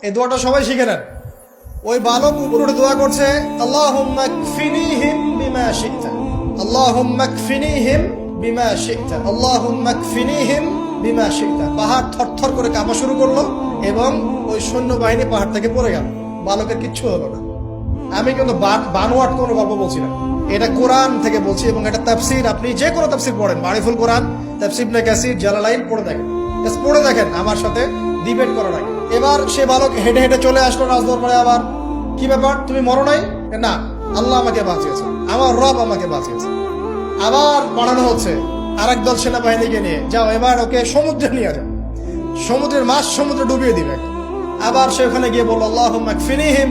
এই দোয়াটা সবাই শিখে নেন। ওই বালক উপরে উঠে দোয়া করছে, আল্লাহুম্মা কফিনিহিম বিমা শি'তা, আল্লাহুম্মা কফিনিহিম বিমা শি'তা, আল্লাহুম্মা কফিনিহিম বিমা শি'তা। পাহাড় থরথর করে কাঁপা শুরু করলো এবং ওই সৈন্যবাহিনী পাহাড় থেকে পড়ে গেল। বালকের কিচ্ছু হলো না। আমি কিন্তু বানোয়াট কোনো গল্প বলছি না, এটা কোরআন থেকে বলছি এবং এটা তাফসীর। আপনি যে কোনো তাফসীর পড়েন, মারিফুল কোরআন, তাফসীর ইবনে কাসির, জালালাইন পড়ে দেখেন, পড়ে দেখেন, আমার সাথে ডিবেট করার আগে। এবার সে বালক হেঁটে হেঁটে চলে আসলো রাজদরবারে। আবার কি ব্যাপার, তুমি মরো নাই? না, আল্লাহ আমাকে বাঁচিয়েছে, আমার রব আমাকে বাঁচিয়েছে। আবার পাঠানো হচ্ছে আরেক দল সেনাবাহিনীকে নিয়ে, যাও এবার ওকে সমুদ্রে নিয়ে যাও, সমুদ্রের মাছ সমুদ্রে ডুবিয়ে দিবে। আবার সে ওখানে গিয়ে বলল, আল্লাহুম্মা কফিনিহিম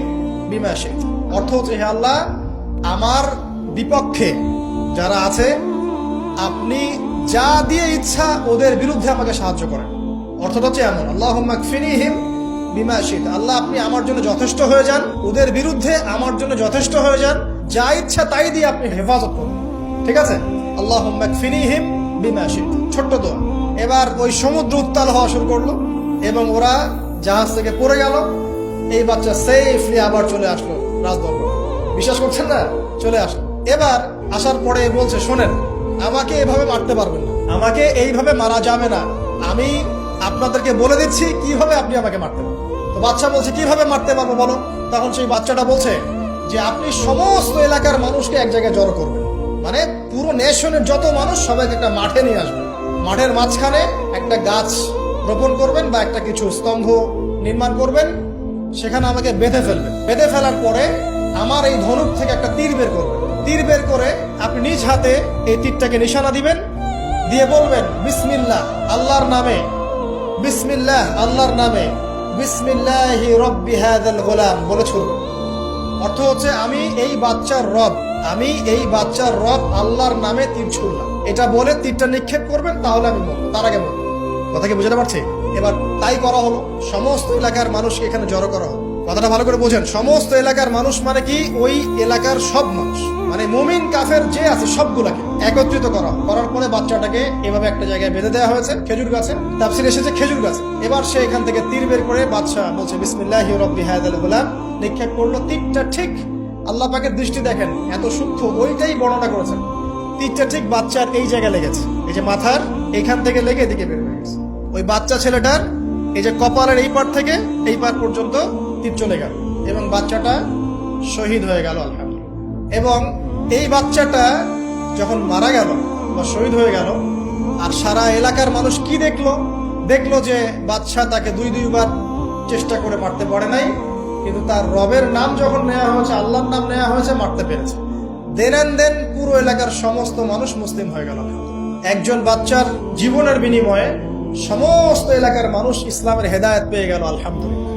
বিমা শি'তা। অর্থ হচ্ছে, হে আল্লাহ, আমার বিপক্ষে যারা আছে আপনি যা দিয়ে ইচ্ছা ওদের বিরুদ্ধে আমাকে সাহায্য করেন। অর্থটা হচ্ছে এমন, আল্লাহুম্মা কফিনিহিম বিমা শি'তা, আল্লাহ আপনি আমার জন্য যথেষ্ট হয়ে যান, ওদের বিরুদ্ধে আমার জন্য যথেষ্ট হয়ে যান, যা ইচ্ছা তাই দিয়ে আপনি হেফাজত করুন। ঠিক আছে, আল্লাহুম্মা কফিনিহিম বিমা শি'তা, ছোট্ট দোয়া। এবার ওই সমুদ্র উত্তাল হওয়া শুরু করলো এবং ওরা জাহাজ থেকে পড়ে গেল। এই বাচ্চা সেফলি আবার চলে আসলো রাজদরবারে। বিশ্বাস করছেন না? চলে আসলো। এবার আসার পরে বলছে, শোনেন, আমাকে এভাবে মারতে পারবেন না, আমাকে এইভাবে মারা যাবে না, আমি আপনাদেরকে বলে দিচ্ছি কিভাবে আপনি আমাকে মারতে পারবেন। তো বাচ্চা বলছে, কিভাবে মারতে পারবো বলো? তখন সেই বাচ্চাটা বলছে যে আপনি সমস্ত এলাকার মানুষকে এক জায়গায় জড়ো করবেন, মানে পুরো নেশনের যত মানুষ সবাইকে একটা মাঠে নিয়ে আসবেন, মাঠের মাঝখানে একটা গাছ রোপণ করবেন বা একটা কিছু স্তম্ভ নির্মাণ করবেন, সেখানে আমাকে বেঁধে ফেলবেন। বেঁধে ফেলার পরে আমার এই ধনুক থেকে একটা তীর বের করবেন, তীর বের করে আপনি নিজ হাতে এই তীরটাকে নিশানা দিবেন, দিয়ে বলবেন বিসমিল্লাহ আল্লাহর নামে, বিসমিল্লাহ আল্লাহর নামে, বিসমিল্লাহি রব্বি হাযাল গোলাম বলে ছুড়বেন। অর্থ হচ্ছে, আমি এই বাচ্চার রব, আমি এই বাচ্চার রব আল্লাহর নামে তীর ছুড়লাম, এটা বলে তীরটা নিক্ষেপ করবেন, তাহলে আমি মরবো, তার আগে মরবো। কথা কি বুঝতে পারছি? এবার তাই করা হলো, সমস্ত এলাকার মানুষকে এখানে জড়ো করা হলো। কথাটা ভালো করে বোঝেন, সমস্ত এলাকার মানুষ মানে কি, ওই এলাকার সব মানুষ, মানে মুমিন কাফের যে আছে সবগুলাকে একত্রিত করা। করার পরে বাচ্চাটাকে এভাবে একটা জায়গায় বেঁধে দেওয়া হয়েছে, খেজুর গাছে, তাফসীরে এসেছে খেজুর গাছে। এবার সে এখান থেকে তীর বের করে বাচ্চা বলছে বিসমিল্লাহি রব্বি হাযাল গোলাম, নিক্ষেপ করলো। তীরটা ঠিক, আল্লাহ পাকের দৃষ্টি দেখেন এত সূক্ষ্ম, ওইটাই বর্ণনা করেছেন। তীরটা ঠিক বাচ্চার এই জায়গায় লেগেছে, এই যে মাথার এইখান থেকে লেগে এদিকে বের হয়ে গেছে। ওই বাচ্চা ছেলেটার এই যে কপালের এই পার থেকে এই পার পর্যন্ত তীর চলে গেল এবং বাচ্চাটা শহীদ হয়ে গেল, আলহামদুলিল্লাহ। এবং এই বাচ্চাটা যখন মারা গেল বা শহীদ হয়ে গেল, আর সারা এলাকার মানুষ কি দেখলো? দেখলো যে বাচ্চা তাকে দুইবার চেষ্টা করে মারতে পারে নাই, কিন্তু তার রবের নাম যখন নেওয়া হয়েছে, আল্লাহর নাম নেওয়া হয়েছে, মারতে পেরেছে। দেন পুরো এলাকার সমস্ত মানুষ মুসলিম হয়ে গেল। একজন বাচ্চার জীবনের বিনিময়ে সমস্ত এলাকার মানুষ ইসলামের হেদায়েত পেয়ে গেল, আলহামদুলিল্লাহ।